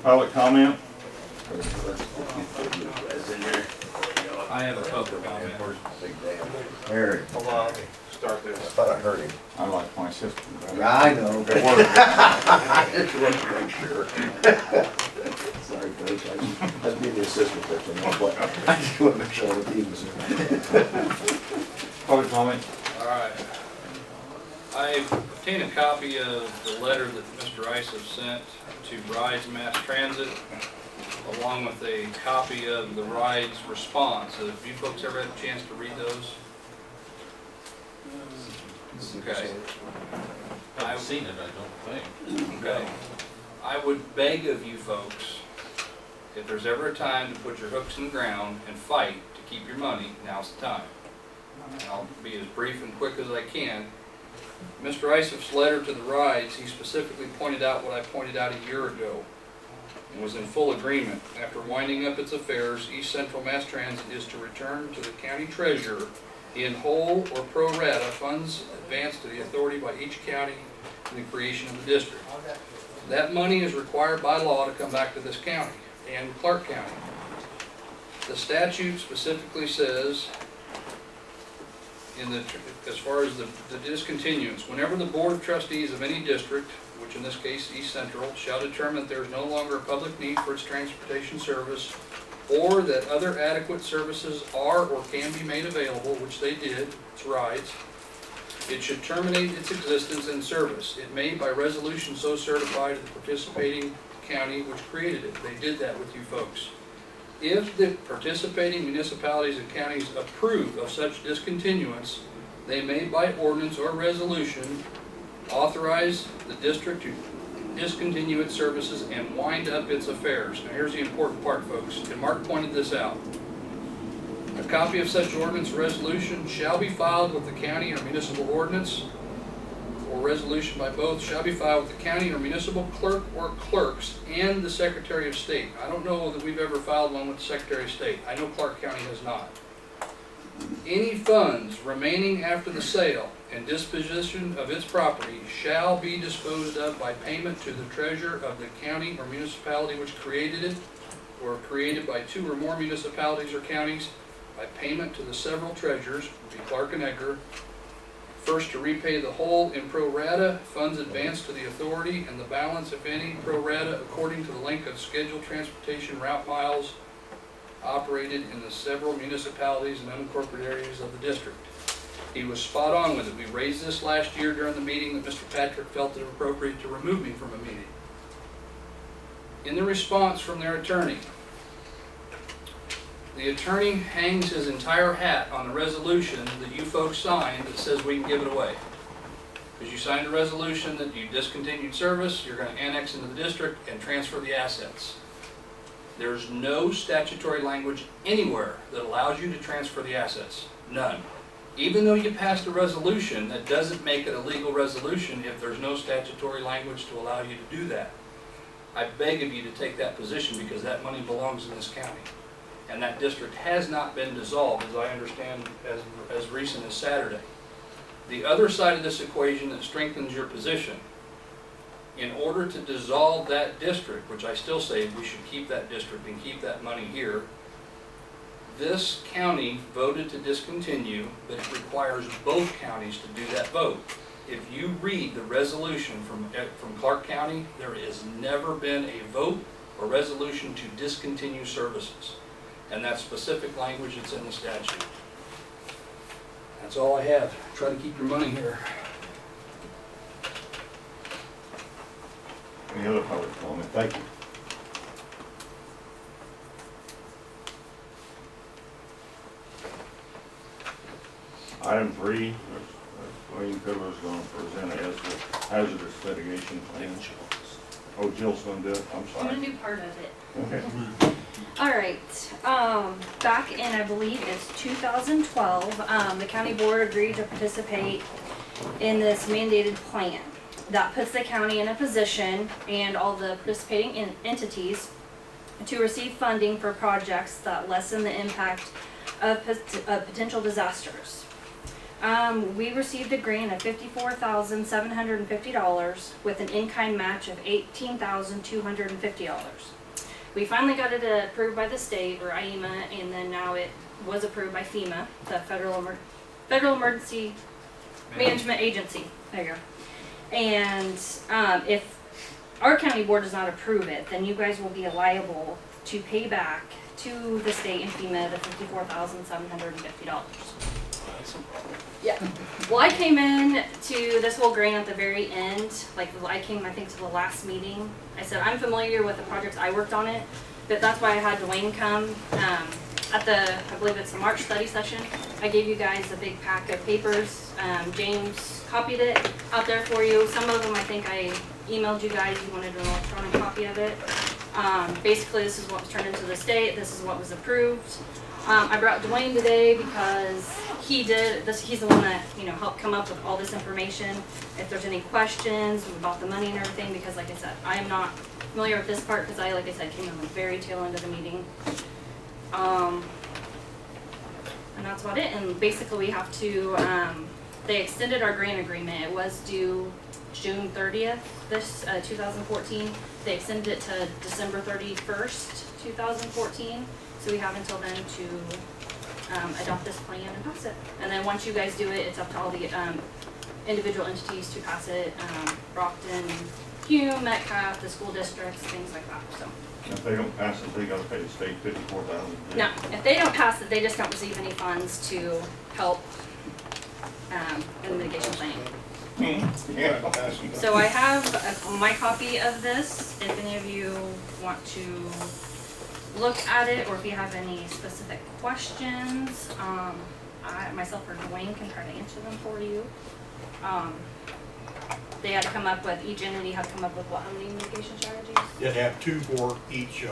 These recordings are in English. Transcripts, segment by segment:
public comment? I have a public comment. Harry, Hold on, let me start I this. thought I heard him. I like my sister better. I know. It worked. I just wanted to make sure. Sorry, Coach, I was being the assistant coach, I know, but I just want to make sure the team was in. Public comment? All right. I obtained a copy of the letter that Mr. Isom sent to Rides Mass Transit, along with a copy of the Rides response. Have you folks ever had a chance to read those? Okay. I've seen it, I don't think. Okay. I would beg of you folks, if there's ever a time to put your hooks in the ground and fight to keep your money, now's the time. And I'll be as brief and quick as I can. Mr. Isom's letter to the Rides, he specifically pointed out what I pointed out a year ago and was in full agreement. After winding up its affairs, East Central Mass Transit is to return to the county treasurer in whole or pro rata funds advanced to the authority by each county in the creation of the district. That money is required by law to come back to this county and Clark County. The statute specifically says, as far as the discontinuance, whenever the Board of Trustees of any district, which in this case East Central, shall determine that there is no longer a public need for its transportation service, or that other adequate services are or can be made available, which they did, its rides, it should terminate its existence and service. It may by resolution so certify to the participating county which created it. They did that with you folks. If the participating municipalities and counties approve of such discontinuance, they may by ordinance or resolution authorize the district to discontinue its services and wind up its affairs. Now here's the important part, folks, and Mark pointed this out. A copy of such ordinance or resolution shall be filed with the county or municipal ordinance, or resolution by both shall be filed with the county or municipal clerk or clerks and the Secretary of State. I don't know that we've ever filed one with the Secretary of State. I know Clark County has not. Any funds remaining after the sale and disposition of its property shall be disposed of by payment to the treasurer of the county or municipality which created it, or created by two or more municipalities or counties, by payment to the several treasurers, would be Clark and Edgar, first to repay the whole in pro rata funds advanced to the authority, and the balance, if any, pro rata according to the length of scheduled transportation route miles operated in the several municipalities and unincorporated areas of the district. He was spot on with it. We raised this last year during the meeting that Mr. Patrick felt it appropriate to remove me from a meeting. In the response from their attorney, the attorney hangs his entire hat on a resolution that you folks signed that says we can give it away. Because you signed a resolution that you discontinued service, you're going to annex into the district and transfer the assets. There's no statutory language anywhere that allows you to transfer the assets. None. Even though you passed a resolution, that doesn't make it a legal resolution if there's no statutory language to allow you to do that. I beg of you to take that position because that money belongs in this county. And that district has not been dissolved, as I understand, as recent as Saturday. The other side of this equation that strengthens your position, in order to dissolve that district, which I still say we should keep that district and keep that money here, this county voted to discontinue, but it requires both counties to do that vote. If you read the resolution from Clark County, there has never been a vote or resolution to discontinue services. And that specific language that's in the statute. That's all I have. Try to keep your money here. Any other public comment? Thank you. Item 3, Wayne Fiddler is going to present a hazardous litigation plan. Oh, Jill's going to do it? I'm I'm sorry. gonna do part of it. Okay. All right, back in, I believe it's 2012, the county board agreed to participate in this mandated plan. That puts the county in a position and all the participating entities to receive funding for projects that lessen the impact of potential disasters. We received a grant of $54,750 with an in-kind match of $18,250. We finally got it approved by the state, or IEMA, and then now it was approved by FEMA, the Federal Emergency Management Agency. There you go. And if our county board does not approve it, then you guys will be liable to pay back to the state and FEMA the $54,750. Yeah. Well, I came in to this whole grant at the very end. Like, I came, I think, to the last meeting. I said, I'm familiar with the projects, I worked on it, but that's why I had Dwayne come. At the, I believe it's the March study session, I gave you guys a big pack of papers. James copied it out there for you. Some of them I think I emailed you guys, you wanted an electronic copy of it. Basically, this is what was turned into the state, this is what was approved. I brought Dwayne today because he did this. He's the one that, you know, helped come up with all this information. If there's any questions about the money and everything, because like I said, I am not familiar with this part because I, like I said, came in the very tail end of the meeting. And that's about it. And basically, we have to. They extended our grant agreement. It was due June 30th, this 2014. They extended it to December 31st, 2014. So we have until then to adopt this plan and pass it. And then once you guys do it, it's up to all the individual entities to pass it. Brockton, Hume, Metcalf, the school districts, things like that. So. If they don't pass it, they gotta pay the state $54,000. No, if they don't pass it, they just don't receive any funds to help in the mitigation planning. Yeah. So I have my copy of this, if any of you want to look at it, or if you have any specific questions, I, myself or Dwayne can try to answer them for you. They had to come up with, each entity had to come up with what, how many mitigation strategies? You'd have two for each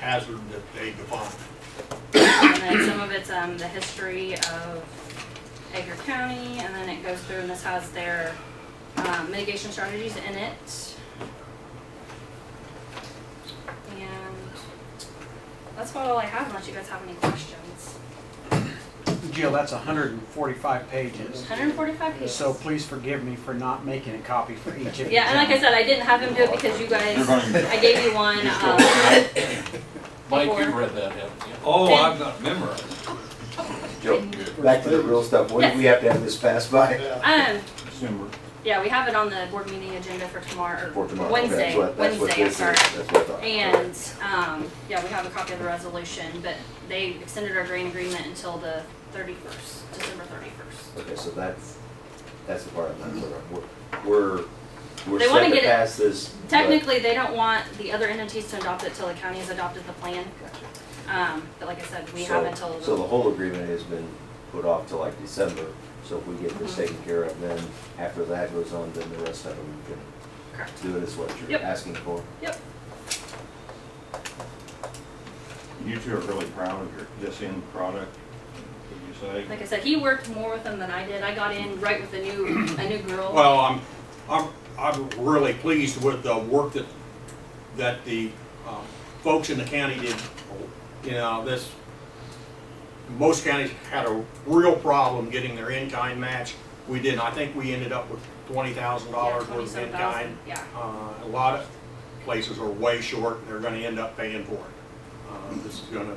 hazard that they define. And then some of it's the history of Edgar County, and then it goes through, and this has their mitigation strategies in it. And that's about all I have, unless you guys have any questions. Jill, that's 145 pages. 145 pages. So please forgive me for not making a copy for each of you. Yeah, and like I said, I didn't have him do it because you guys, I gave you one. Mike, Before. you've read that, haven't you? Oh, I've got memorized. Joe, back to the real stuff, when do we have to have this passed by? December. Yeah, we have it on the board meeting agenda for tomorrow, For or tomorrow. Wednesday, Okay, that's what Wednesday, I'm this sorry. is. That's what I thought. And, yeah, we have a copy of the resolution, but they extended our grant agreement until the 31st, December 31st. Okay, so that's the part I'm not clear on. We're They wanna set to get it- pass this. but- Technically, they don't want the other entities to adopt it till the county has adopted the plan. But like I said, we have until. So the whole agreement has been put off till like December, so if we get this taken care of, then after that goes on, then the rest of them can Correct. do it as what you're Yep. asking for. Yep. You two are really proud of your, this end product, would you say? Like I said, he worked more with them than I did. I got in right with a new girl. Well, I'm really pleased with the work that the folks in the county did. You know, most counties had a real problem getting their in-kind match. We didn't. I think we ended up with $20,000 worth of in-kind. Yeah. A lot of places are way short, and they're gonna end up paying for it. This is gonna,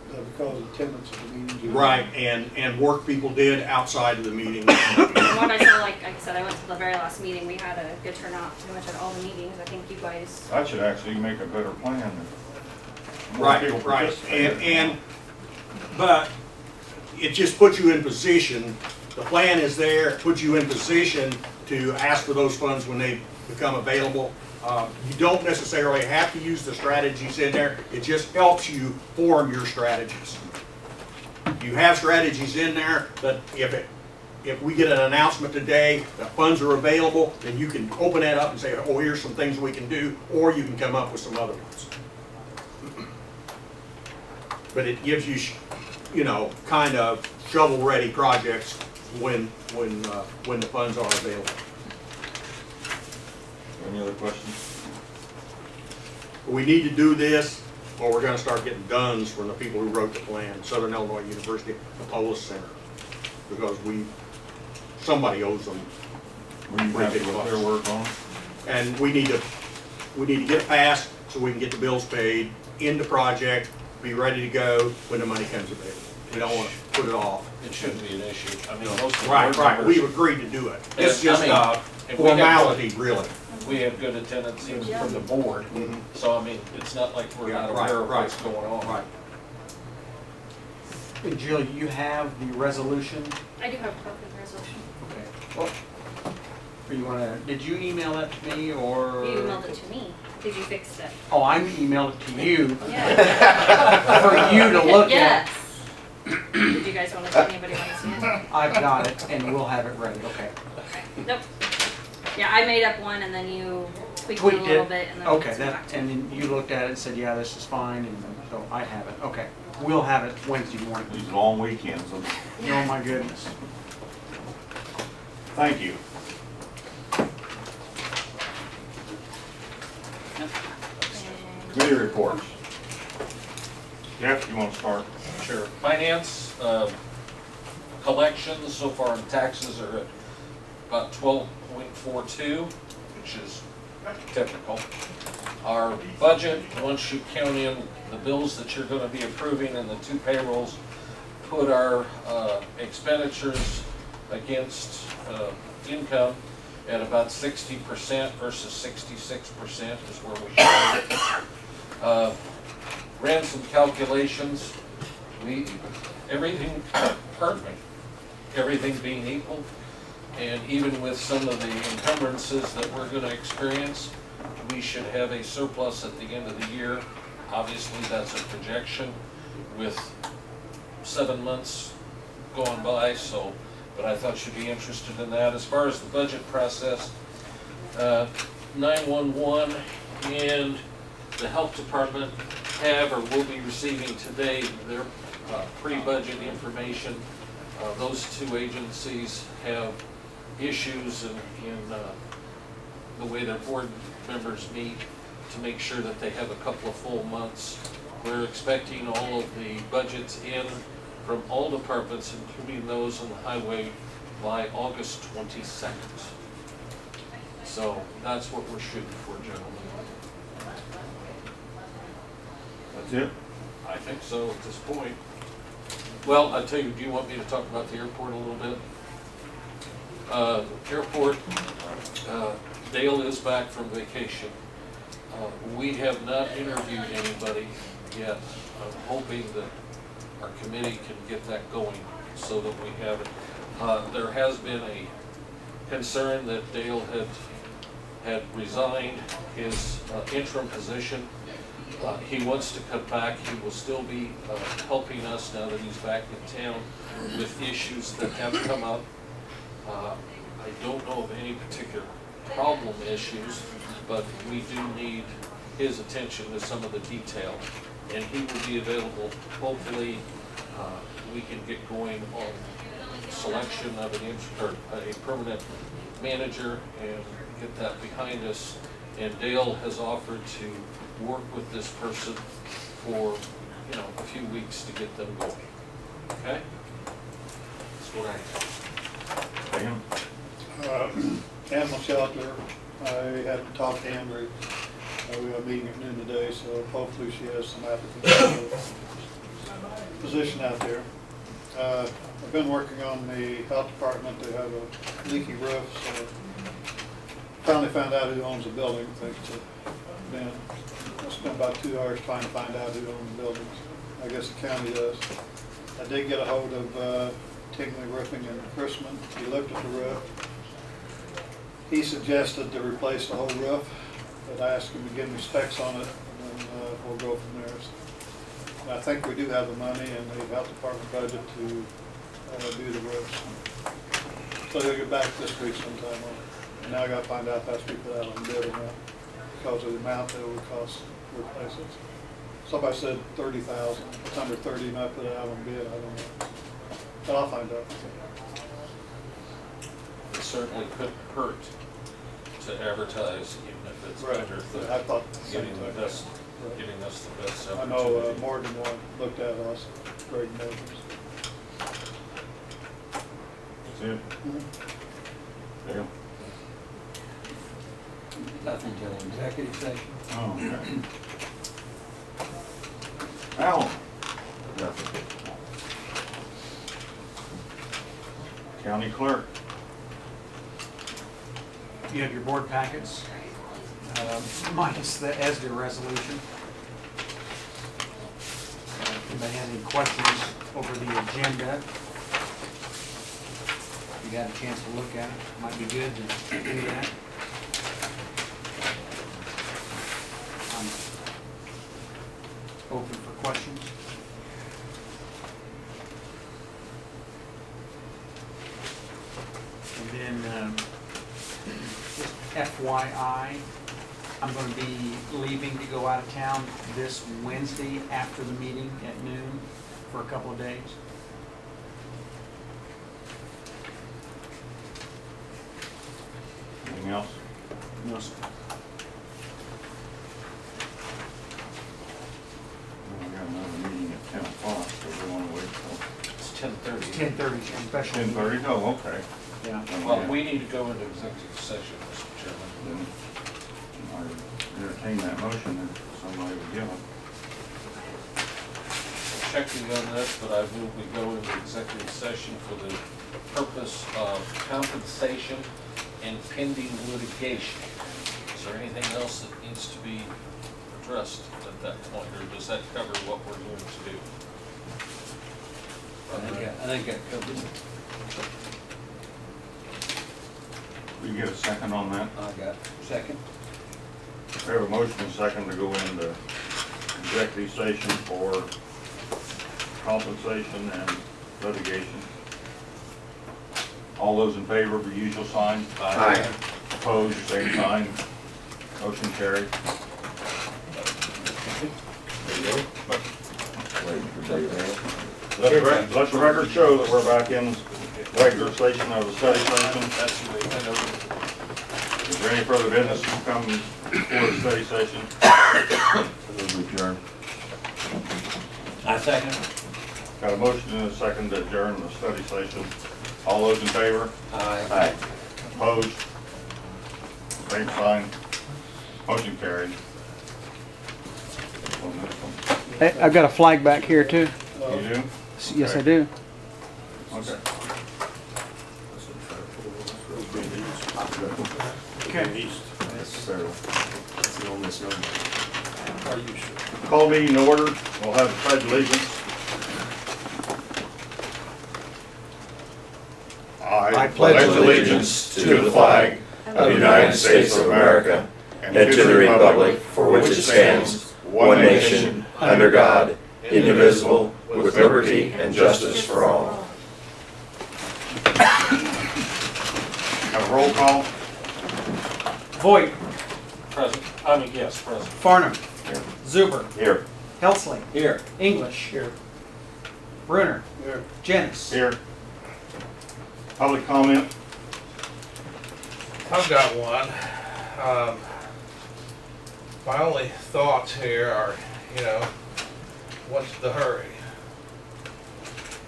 Because of attendance at the meetings. right, and work people did outside of the meeting. From what I saw, like I said, I went to the very last meeting. We had a good turnout pretty much at all the meetings. I think you guys. That should actually make a better plan. More Right, people right, participate. but it just puts you in position, the plan is there, it puts you in position to ask for those funds when they become available. You don't necessarily have to use the strategies in there, it just helps you form your strategies. You have strategies in there, but if we get an announcement today that funds are available, then you can open that up and say, oh, here's some things we can do, or you can come up with some other ones. But it gives you, you know, kind of shovel-ready projects when the funds are available. Any other questions? We need to do this Well, we're gonna start getting duns from the people who wrote the plan, Southern Illinois University, the Polis Center. Because somebody owes them. Were you happy with their work on it? And we need to get it passed so we can get the bills paid, end the project, be ready to go when the money comes available. We don't wanna put it off. It shouldn't be an issue. I mean, most of the Right, board right, members- we've agreed to do it. It's Yeah, I just mean, a and we have- formality, really. We have good attendance even from the board, Mhm. so I mean, it's not like we're not Yeah, right, aware of right. what's going on. Right. And Jill, you have the resolution? I do have a copy of the resolution. Okay. Well, or you wanna, did you email that to me or? You emailed it to me, because you fixed it. Oh, I'm emailed it to you Yeah. for you to look at. Yes. Did you guys want to, anybody want to see it? I've got it and we'll have it ready, okay. Okay. Nope. Yeah, I made up one and then you tweaked it a Tweaked little it. bit and then Okay, sent it that, back to and me. then you looked at it and said, yeah, this is fine, and so I have it, okay. We'll have it Wednesday morning. These long weekends, so Oh my goodness. thank you. Committee reports. Jeff, you wanna start? Sure. Finance, collections so far in taxes are at about 12.42, which is typical. Our budget, once you count in the bills that you're gonna be approving and the 2 payrolls, put our expenditures against income at about 60% versus 66% is where we should be. Ran some calculations. Everything being equal, and even with some of the encumbrances that we're gonna experience, we should have a surplus at the end of the year. Obviously, that's a projection with 7 months going by, so, but I thought you'd be interested in that. As far as the budget process, 911 and the health department have or will be receiving today their pre-budget information. Those 2 agencies have issues in the way their board members meet to make sure that they have a couple of full months. We're expecting all of the budgets in from all departments, including those on the highway, by August 22nd. So that's what we're shooting for, gentlemen. That's it? I think so at this point. Well, I tell you, do you want me to talk about the airport a little bit? Airport, Dale is back from vacation. We have not interviewed anybody yet. I'm hoping that our committee can get that going so that we have it. There has been a concern that Dale had resigned his interim position. He wants to come back. He will still be helping us now that he's back in town with issues that have come up. I don't know of any particular problem issues, but we do need his attention to some of the detail. And he will be available. Hopefully, we can get going on selection of a permanent manager and get that behind us. And Dale has offered to work with this person for, a few weeks to get them going. Okay? That's what I have. Dan? Animal shelter, I haven't talked to Andrew. We have a meeting at noon today, so hopefully she has some applicants for the position out there. I've been working on the health department. They have a leaky roof, so finally found out who owns the building, thanks to Ben. I spent about 2 hours trying to find out who owns the buildings. I guess the county does. I did get a hold of Tingley Roofing in Chrisman. He looked at the roof. He suggested to replace the whole roof, but I asked him to give me specs on it, and then we'll go from there. And I think we do have the money in the health department budget to do the roofs. So he'll get back this week sometime on it. Now I gotta find out if that's we put out on bid or not, because of the amount that it would cost to replace it. Somebody said 30,000, it's under 30 and I put it out on bid, I don't know. But I'll find out. It certainly couldn't hurt to advertise, even if it's Right. under I the, thought the same getting the thing. best getting us the best I know opportunity. more than one looked at us, great neighbors. That's it? Dale? Nothing till executive session. Oh, okay. Alan? Nothing. County clerk? You have your board packets, minus the ESDA resolution. If anybody has any questions over the agenda, you got a chance to look at it, might be good to do that. I'm open for questions. And then, just FYI, I'm gonna be leaving to go out of town this Wednesday after the meeting at noon for a couple of days. Anything else? No, sir. We got another meeting at 10 o'clock, so we want to wait till It's 10:30. 10:30, special. 10:30? Oh, okay. Yeah. Well, we need to go into executive session, Mr. Chairman. Then I entertain that motion if somebody would give it. Checking on this, but I move we go into executive session for the purpose of compensation and pending litigation. Is there anything else that needs to be addressed at that point, or does that cover what we're going to do? I think that covers it. Will you get a second on that? I got second. We have a motion and second to go into executive session for compensation and litigation. All those in favor of the usual sign? Aye. Opposed, same sign. Motion carried. Waiting for Dave. Let the record show that we're back in regular session of the study session. That's the way I know. Is there any further business to come before the study session? Move adjourn. I second. Got a motion and a second to adjourn the study session. All those in favor? Aye. Opposed? Same sign. Motion carried. Hey, I've got a flag back here too. You do? Yes, I do. Okay. Okay. That's the only misnomer. Call meeting to order. We'll have the pledge of allegiance. I pledge allegiance to the flag of the United States of America and to the republic for which it stands, one nation, under God, indivisible, with liberty and justice for all. Have a roll call. Voigt, Present, yes, present. Farnham, Zuber, Here. Helsley, Here. English. Here. Brunner, Here. Jennings. Here. Public comment. I've got one. My only thoughts here are, what's the hurry?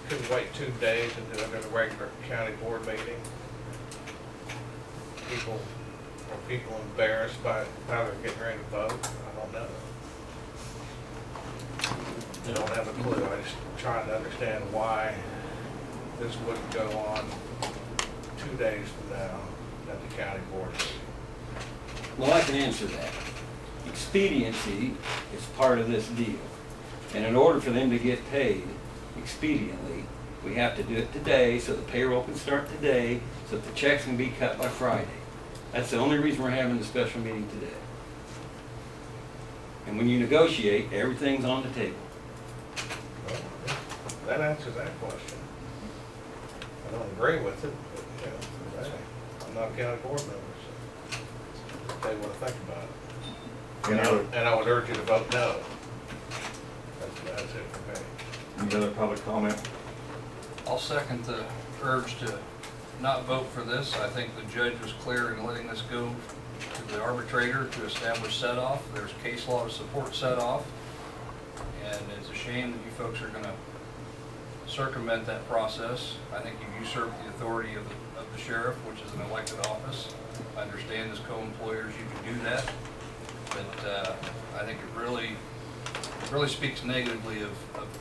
Couldn't wait 2 days and do it in a regular county board meeting. Are people embarrassed by how they're getting ready to vote? I don't know. I don't have a clue. I just trying to understand why this wouldn't go on 2 days from now at the county board meeting. Well, I can answer that. Expediency is part of this deal. And in order for them to get paid expediently, we have to do it today so the payroll can start today, so that the checks can be cut by Friday. That's the only reason we're having the special meeting today. And when you negotiate, everything's on the table. Well, that answers that question. I don't agree with it, but, hey, I'm not a county board member, so tell you what I think about it. Any other, And I would urge you to vote no. That's it for me. any other public comment? I'll second the urge to not vote for this. I think the judge was clear in letting this go to the arbitrator to establish set-off. There's case law to support set-off. And it's a shame that you folks are gonna circumvent that process. I think you've usurped the authority of the sheriff, which is an elected office. I understand as co-employers you can do that, but I think it really speaks negatively of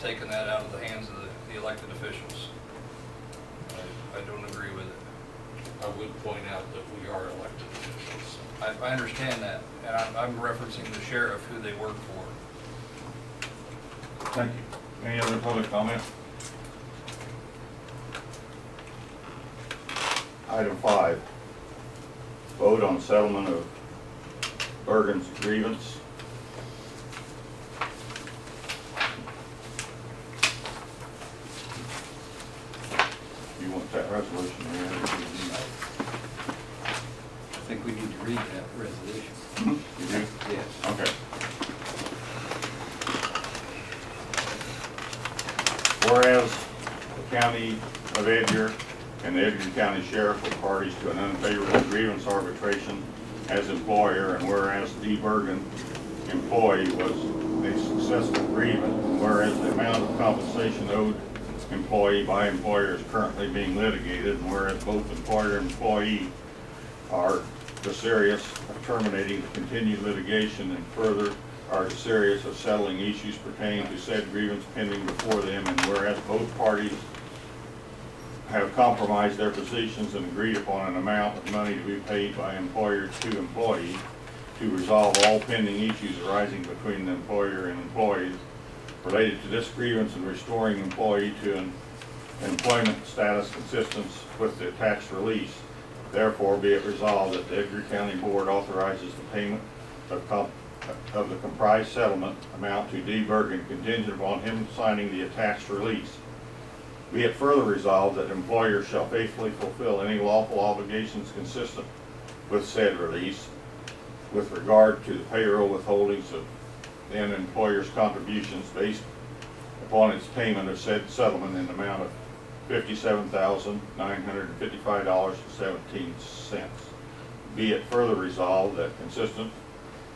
taking that out of the hands of the elected officials. I don't agree with it. I would point out that we are elected officials. I understand that, and I'm referencing the sheriff who they work for. Thank you. Any other public comment? Item 5, vote on settlement of Bergen's grievance. You want that resolution here? I think we need to read that resolution. You do? Yes. Okay. Whereas the County of Edgar and the Edgar County Sheriff were parties to an unfavorable grievance arbitration as employer, and whereas D. Bergen, employee, was a successful grievant, and whereas the amount of compensation owed employee by employer is currently being litigated, and whereas both employer and employee are desirous of terminating the continued litigation, and further are desirous of settling issues pertaining to said grievance pending before them, and whereas both parties have compromised their positions and agreed upon an amount of money to be paid by employer to employee to resolve all pending issues arising between the employer and employees related to this grievance and restoring employee to an employment status consistent with the attached release. Therefore, be it resolved that the Edgar County Board authorizes the payment of the comprised settlement amount to D. Bergen contingent upon him signing the attached release. Be it further resolved that employers shall faithfully fulfill any lawful obligations consistent with said release with regard to the payroll withholdings of then employer's contributions based upon its payment of said settlement in the amount of $57,955.17. Be it further resolved that consistent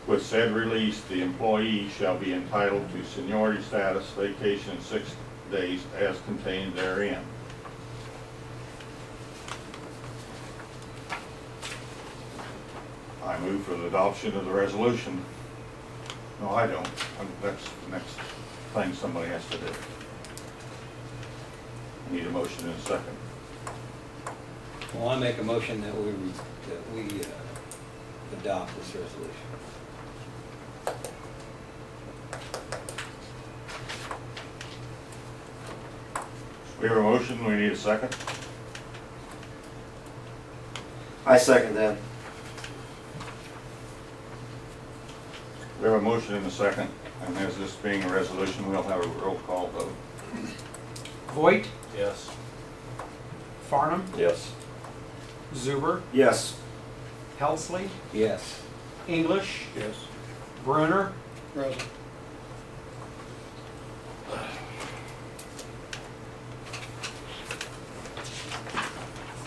with said release, the employee shall be entitled to seniority status, vacation, 6 days as contained therein. I move for the adoption of the resolution. No, I don't. That's the next thing somebody has to do. I need a motion in a second. Well, I make a motion that we adopt this resolution. We have a motion, we need a second. I second that. We have a motion and a second, and as this being a resolution, we'll have a roll call vote. Voight, Yes. Farnum, Yes. Zuber, Yes. Helsley, Yes. English, Yes. Brunner, Present.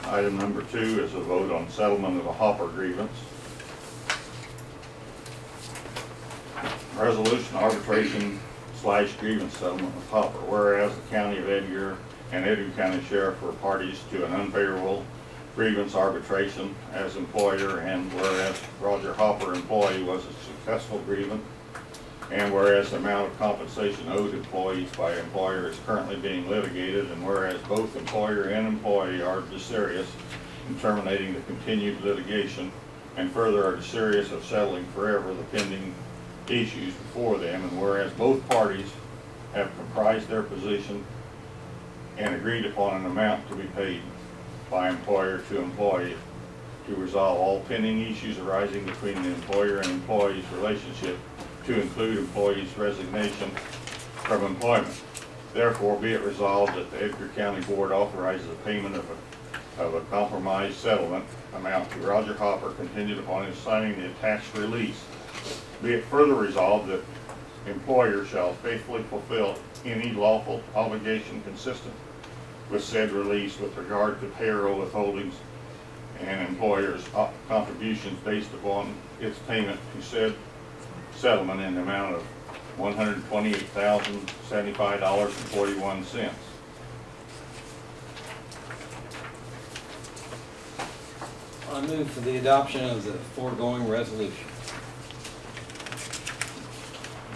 Item number 2 is a vote on settlement of a Hopper grievance. Resolution arbitration / grievance settlement with Hopper. Whereas the County of Edgar and Edgar County Sheriff were parties to an unfavorable grievance arbitration as employer, and whereas Roger Hopper, employee, was a successful grievant, and whereas the amount of compensation owed employees by employer is currently being litigated, and whereas both employer and employee are desirous in terminating the continued litigation, and further are desirous of settling forever the pending issues before them, and whereas both parties have comprised their position and agreed upon an amount to be paid by employer to employee to resolve all pending issues arising between the employer and employee's relationship, to include employee's resignation from employment. Therefore, be it resolved that the Edgar County Board authorizes the payment of a compromised settlement amount to Roger Hopper contingent upon his signing the attached release. Be it further resolved that employer shall faithfully fulfill any lawful obligation consistent with said release with regard to payroll withholdings and employers' contributions based upon its payment to said settlement in the amount of $128,075.41. I move for the adoption of the foregoing resolution.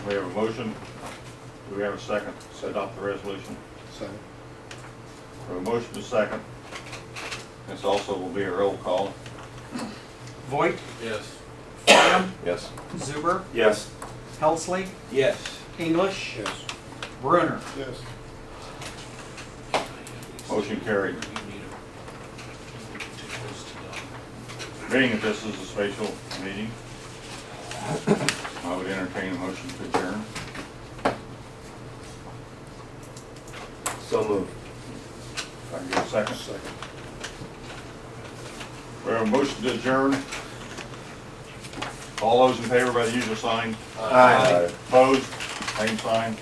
We have a motion. Do we have a second to adopt the resolution? Second. We have a motion to second. This also will be a roll call. Voigt, Yes. Graham, Yes. Zuber, Yes. Helsley, Yes. English, Yes. Brunner. Yes. Motion carried. You need a- we can take those to Don. Being that this is a special meeting, I would entertain a motion to adjourn. So moved. If I can get a second. We have a motion to adjourn. All those in favor by the usual sign. Aye. Opposed? Same sign.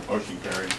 Motion carried.